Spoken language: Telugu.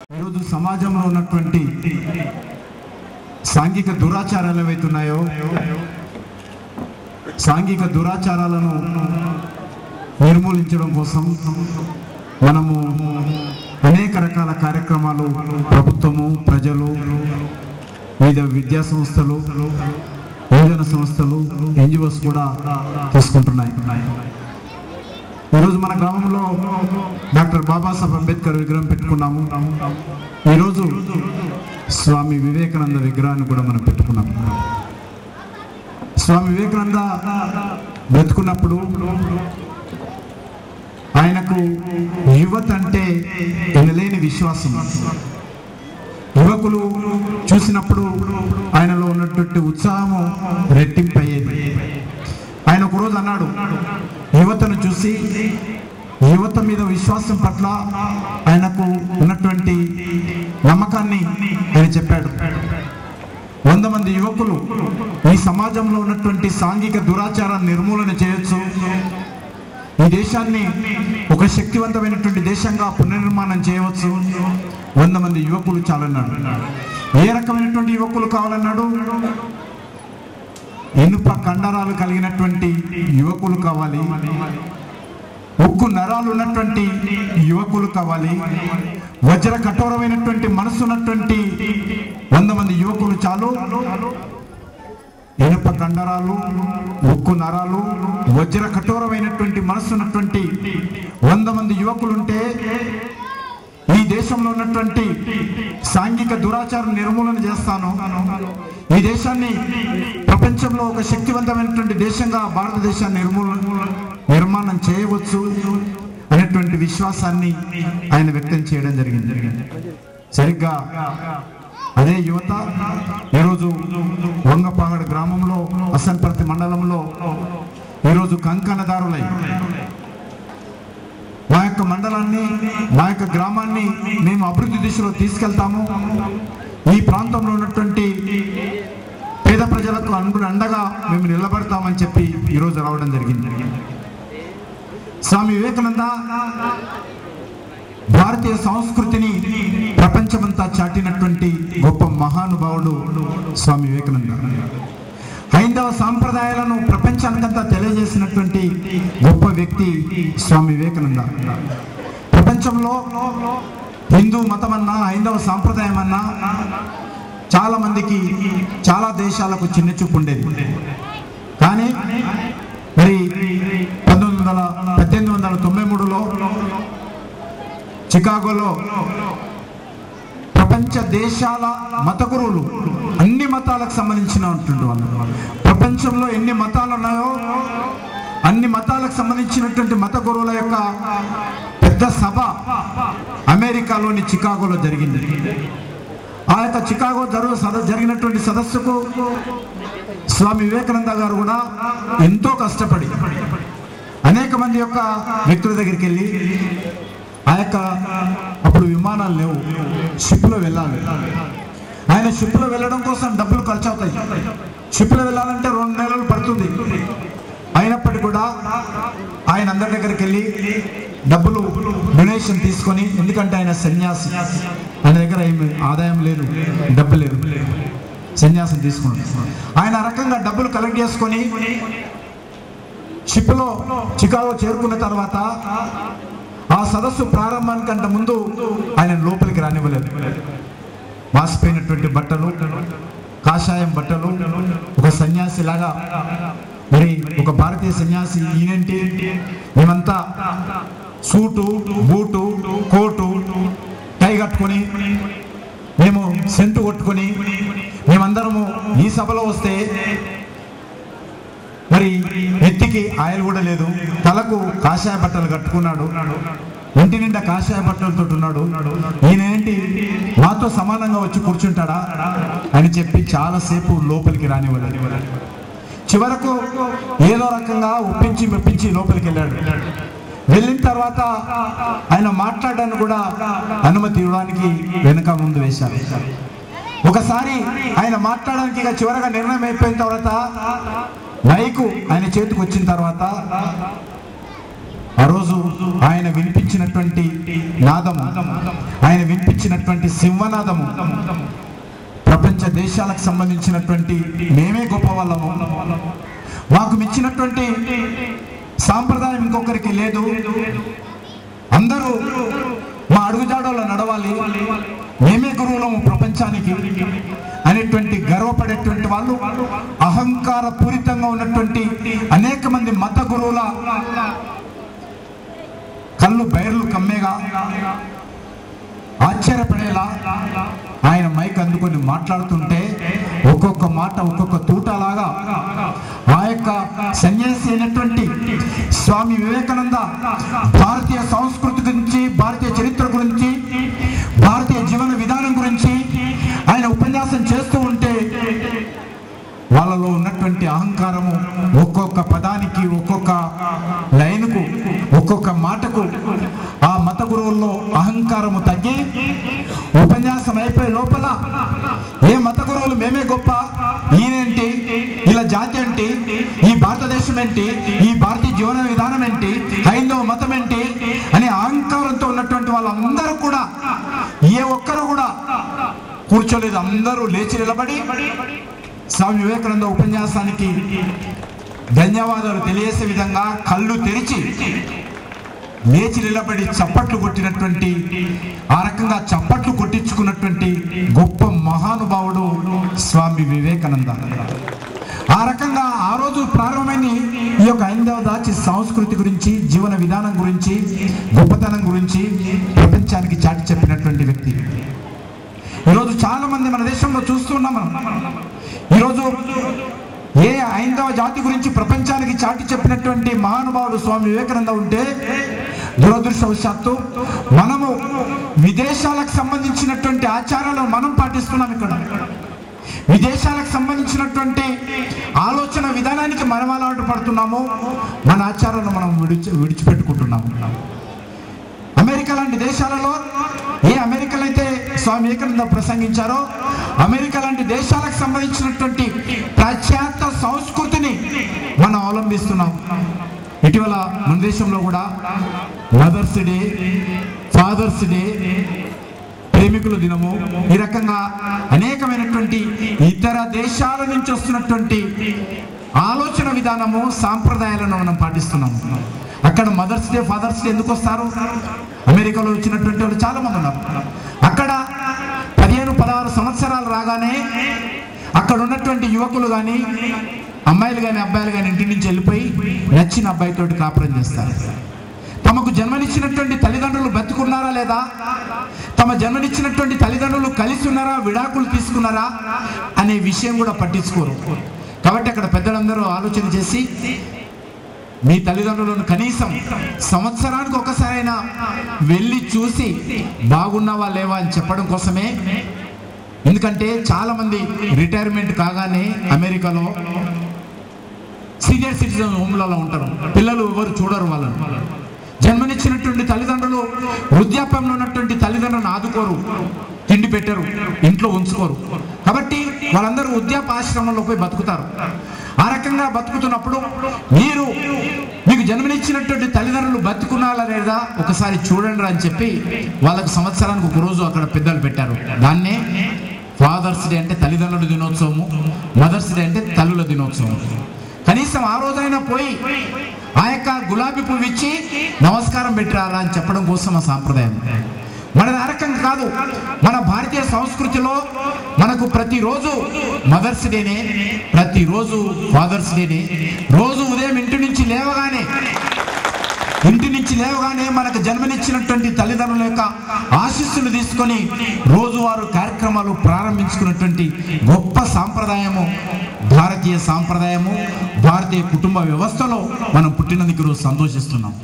ఈరోజు సమాజంలో ఉన్నటువంటి సాంఘిక దురాచారాలు ఏవైతున్నాయో సాంఘిక దురాచారాలను నిర్మూలించడం కోసం మనము అనేక రకాల కార్యక్రమాలు ప్రభుత్వము, ప్రజలు, వివిధ విద్యా సంస్థలు, యువజన సంస్థలు, ఎన్జిఓస్ కూడా తీసుకుంటున్నాయి. ఈరోజు మన గ్రామంలో డాక్టర్ బాబాసాహెబ్ అంబేద్కర్ విగ్రహం పెట్టుకున్నాము. ఈరోజు స్వామి వివేకానంద విగ్రహాన్ని కూడా మనం పెట్టుకున్నాము. స్వామి వివేకానంద బ్రతుకున్నప్పుడు ఆయనకు యువత అంటే ఎనలేని విశ్వాసం. యువకులు చూసినప్పుడు ఆయనలో ఉన్నటువంటి ఉత్సాహము రెట్టింపు అయ్యేది. ఆయన ఒకరోజు అన్నాడు, యువతను చూసి యువత మీద విశ్వాసం పట్ల ఆయనకు ఉన్నటువంటి నమ్మకాన్ని ఆయన చెప్పాడు. 100 మంది యువకులు ఈ సమాజంలో ఉన్నటువంటి సాంఘిక దురాచారాన్ని నిర్మూలన చేయొచ్చు, ఈ దేశాన్ని ఒక శక్తివంతమైనటువంటి దేశంగా పునర్నిర్మాణం చేయవచ్చు. 100 మంది యువకులు చాలన్నాడు. ఏ రకమైనటువంటి యువకులు కావాలన్నాడు? ఇనుప కండరాలు కలిగినటువంటి యువకులు కావాలి, ఉక్కు నరాలు ఉన్నటువంటి యువకులు కావాలి, వజ్ర కఠోరమైనటువంటి మనసు ఉన్నటువంటి 100 మంది యువకులు చాలు. ఇనుప కండరాలు, ఉక్కు నరాలు, వజ్ర కఠోరమైనటువంటి మనసు ఉన్నటువంటి 100 మంది యువకులుంటే ఈ దేశంలో ఉన్నటువంటి సాంఘిక దురాచారం నిర్మూలన చేస్తాను, ఈ దేశాన్ని ప్రపంచంలో ఒక శక్తివంతమైనటువంటి దేశంగా భారతదేశాన్ని నిర్మాణం చేయవచ్చు అనేటువంటి విశ్వాసాన్ని ఆయన వ్యక్తం చేయడం జరిగింది. సరిగ్గా అదే యువత ఈరోజు వంగపాగడ గ్రామంలో, అసన్పర్తి మండలంలో ఈరోజు కంకణదారులై మా యొక్క మండలాన్ని, మా యొక్క గ్రామాన్ని మేము అభివృద్ధి దిశలో తీసుకెళ్తాము, ఈ ప్రాంతంలో ఉన్నటువంటి పేద ప్రజలకు అండగా మేము నిలబడతామని చెప్పి ఈరోజు రావడం జరిగింది. స్వామి వివేకానంద భారతీయ సంస్కృతిని ప్రపంచమంతా చాటినటువంటి గొప్ప మహానుభావుడు స్వామి వివేకానంద. హైందవ సాంప్రదాయాలను ప్రపంచానికంతా తెలియజేసినటువంటి గొప్ప వ్యక్తి స్వామి వివేకానంద. ప్రపంచంలో హిందూ మతం అన్నా, హైందవ సాంప్రదాయం అన్నా చాలా మందికి, చాలా దేశాలకు చిన్న చూపు ఉండేది. కానీ మరి 1893లో చికాగోలో ప్రపంచ దేశాల మత గురువులు, అన్ని మతాలకు సంబంధించిన వాళ్ళు, ప్రపంచంలో ఎన్ని మతాలు ఉన్నాయో అన్ని మతాలకు సంబంధించినటువంటి మత గురువుల యొక్క పెద్ద సభ అమెరికాలోని చికాగోలో జరిగింది. ఆ యొక్క చికాగో జరిగినటువంటి సదస్సుకు స్వామి వివేకానంద గారు కూడా ఎంతో కష్టపడి అనేక మంది యొక్క వ్యక్తుల దగ్గరికి వెళ్ళి, ఆ యొక్క అప్పుడు విమానాలు లేవు, షిప్లో వెళ్ళాలి. ఆయన షిప్లో వెళ్ళడం కోసం డబ్బులు ఖర్చు అవుతాయి. షిప్లో వెళ్ళాలంటే 2 నెలలు పడుతుంది. అయినప్పటికీ కూడా ఆయన అందరి దగ్గరికి వెళ్ళి డబ్బులు డొనేషన్ తీసుకొని, ఎందుకంటే ఆయన సన్యాసి, ఆయన దగ్గర ఏమి ఆదాయం లేదు, డబ్బు లేదు, సన్యాసం తీసుకున్నాడు. ఆయన రకంగా డబ్బులు కలెక్ట్ చేసుకొని షిప్లో చికాగో చేరుకున్న తర్వాత ఆ సదస్సు ప్రారంభానికంటే ముందు ఆయన లోపలికి రానివ్వలేదు. మాసిపోయినటువంటి బట్టలు, కాషాయం బట్టలు, ఒక సన్యాసి లాగా, మరి ఒక భారతీయ సన్యాసి ఈయనంటే మేమంతా సూటు, బూటు, కోటు, టై కట్టుకొని, మేము సెంటు కొట్టుకొని మేమందరము ఈ సభలో వస్తే మరి నెత్తికి ఆయిల్ కూడా లేదు, తలకు కాషాయ బట్టలు కట్టుకున్నాడు, ఒంటి నిండా కాషాయ బట్టలతో ఉన్నాడు, ఈయనేంటి మాతో సమానంగా వచ్చి కూర్చుంటాడా అని చెప్పి చాలాసేపు లోపలికి రానివ్వలేదు. చివరకు ఏదో రకంగా ఒప్పించి మెప్పించి లోపలికి వెళ్ళాడు. వెళ్ళిన తర్వాత ఆయన మాట్లాడడానికి కూడా అనుమతి ఇవ్వడానికి వెనుక ముందు వేశారు. ఒకసారి ఆయన మాట్లాడడానికి ఇక చివరగా నిర్ణయం అయిపోయిన తర్వాత మైకు ఆయన చేతికి వచ్చిన తర్వాత ఆ రోజు ఆయన వినిపించినటువంటి నాదము, ఆయన వినిపించినటువంటి సింహనాదము ప్రపంచ దేశాలకు సంబంధించినటువంటి మేమే గొప్ప వాళ్ళము, మాకు మించినటువంటి సాంప్రదాయం ఇంకొకరికి లేదు, అందరూ మా అడుగుజాడలో నడవాలి, మేమే గురువులము ప్రపంచానికి అనేటువంటి గర్వపడేటువంటి వాళ్ళు, అహంకార పూరితంగా ఉన్నటువంటి అనేక మంది మత గురువుల కళ్ళు బైర్లు కమ్మేగా ఆశ్చర్యపడేలా ఆయన మైక్ అందుకొని మాట్లాడుతుంటే ఒక్కొక్క మాట ఒక్కొక్క తూటలాగా ఆ యొక్క సన్యాసి అయినటువంటి స్వామి వివేకానంద భారతీయ సంస్కృతి గురించి, భారతీయ చరిత్ర గురించి, భారతీయ జీవన విధానం గురించి ఆయన ఉపన్యాసం చేస్తూ ఉంటే వాళ్ళలో ఉన్నటువంటి అహంకారము ఒక్కొక్క పదానికి, ఒక్కొక్క లైన్కు, ఒక్కొక్క మాటకు ఆ మత గురువుల్లో అహంకారము తగ్గి ఉపన్యాసం అయిపోయే లోపల ఏ మత గురువులు మేమే గొప్ప, ఈయనేంటి, ఇలా జాతి ఏంటి, ఈ భారతదేశం ఏంటి, ఈ భారతీయ జీవన విధానం ఏంటి, హైందవ మతం ఏంటి అనే అహంకారంతో ఉన్నటువంటి వాళ్ళందరూ కూడా ఏ ఒక్కరు కూడా కూర్చోలేదు. అందరూ లేచి నిలబడి స్వామి వివేకానంద ఉపన్యాసానికి ధన్యవాదాలు తెలియజేసే విధంగా కళ్ళు తెరిచి లేచి నిలబడి చప్పట్లు కొట్టినటువంటి, ఆ రకంగా చప్పట్లు కొట్టించుకున్నటువంటి గొప్ప మహానుభావుడు స్వామి వివేకానంద. ఆ రకంగా ఆ రోజు ప్రారంభమైన ఈ యొక్క హైందవ దాచి సంస్కృతి గురించి, జీవన విధానం గురించి, గొప్పతనం గురించి ప్రపంచానికి చాటి చెప్పినటువంటి వ్యక్తి. ఈరోజు చాలా మంది మన దేశంలో చూస్తున్నాం మనం. ఈరోజు ఏ హైందవ జాతి గురించి ప్రపంచానికి చాటి చెప్పినటువంటి మహానుభావుడు స్వామి వివేకానంద ఉంటే, దురదృష్టవశాత్తు మనము విదేశాలకు సంబంధించినటువంటి ఆచారాలను మనం పాటిస్తున్నాం. ఇక్కడ విదేశాలకు సంబంధించినటువంటి ఆలోచన విధానానికి మనం అలవాటు పడుతున్నాము, మన ఆచారాలను మనం విడిచిపెట్టుకుంటున్నాము. అమెరికా లాంటి దేశాలలో, ఏ అమెరికాలో అయితే స్వామి వివేకానంద ప్రసంగించారో, అమెరికా లాంటి దేశాలకు సంబంధించినటువంటి పాశ్చాత్య సంస్కృతిని మనం అవలంబిస్తున్నాం. ఇటీవల మన దేశంలో కూడా మదర్స్ డే, ఫాదర్స్ డే, ప్రేమికుల దినము, ఈ రకంగా అనేకమైనటువంటి ఇతర దేశాల నుంచి వస్తున్నటువంటి ఆలోచన విధానము, సాంప్రదాయాలను మనం పాటిస్తున్నాము. అక్కడ మదర్స్ డే, ఫాదర్స్ డే ఎందుకు వస్తారు? అమెరికాలో వచ్చినటువంటి వాళ్ళు చాలా మంది ఉన్నారు. అక్కడ 15-16 సంవత్సరాలు రాగానే అక్కడ ఉన్నటువంటి యువకులు కానీ, అమ్మాయిలు కానీ, అబ్బాయిలు కానీ ఇంటి నుంచి వెళ్ళిపోయి నచ్చిన అబ్బాయితోటి కాపురం చేస్తారు. తమకు జన్మనిచ్చినటువంటి తల్లిదండ్రులు బతుకున్నారా లేదా, తమ జన్మనిచ్చినటువంటి తల్లిదండ్రులు కలిసి ఉన్నారా, విడాకులు తీసుకున్నారా అనే విషయం కూడా పట్టించుకోరు. కాబట్టి అక్కడ పెద్దలందరూ ఆలోచన చేసి మీ తల్లిదండ్రులను కనీసం సంవత్సరానికి ఒకసారైనా వెళ్ళి చూసి బాగున్నావా లేవా అని చెప్పడం కోసమే. ఎందుకంటే చాలా మంది రిటైర్మెంట్ కాగానే అమెరికాలో సీనియర్ సిటిజన్ హోమ్లలో ఉంటారు, పిల్లలు ఎవరు చూడరు వాళ్ళను. జన్మనిచ్చినటువంటి తల్లిదండ్రులు వృద్ధాప్యంలో ఉన్నటువంటి తల్లిదండ్రులను ఆదుకోరు, తిండి పెట్టరు, ఇంట్లో ఉంచుకోరు. కాబట్టి వాళ్ళందరూ వృద్ధాపాశ్రమంలో పోయి బతుకుతారు. ఆ రకంగా బతుకుతున్నప్పుడు మీకు జన్మనిచ్చినటువంటి తల్లిదండ్రులు బతుకున్నారా లేదా ఒకసారి చూడండి అని చెప్పి వాళ్ళకు సంవత్సరానికి ఒక రోజు అక్కడ పెద్దలు పెట్టారు. దాన్నే ఫాదర్స్ డే, అంటే తల్లిదండ్రుల దినోత్సవము, మదర్స్ డే అంటే తల్లుల దినోత్సవం. కనీసం ఆ రోజైనా పోయి ఆ యొక్క గులాబీ పువ్వు ఇచ్చి నమస్కారం పెట్టారా అని చెప్పడం కోసం ఆ సాంప్రదాయం. మన రకం కాదు. మన భారతీయ సంస్కృతిలో మనకు ప్రతిరోజు మదర్స్ డేనే, ప్రతిరోజు ఫాదర్స్ డేనే. రోజు ఉదయం ఇంటి నుంచి లేవగానే మనకు జన్మనిచ్చినటువంటి తల్లిదండ్రుల యొక్క ఆశీస్సులు తీసుకొని రోజువారు కార్యక్రమాలు ప్రారంభించుకున్నటువంటి గొప్ప సాంప్రదాయము భారతీయ సాంప్రదాయము. భారతీయ కుటుంబ వ్యవస్థలో మనం పుట్టినందుకు ఈరోజు సంతోషిస్తున్నాం.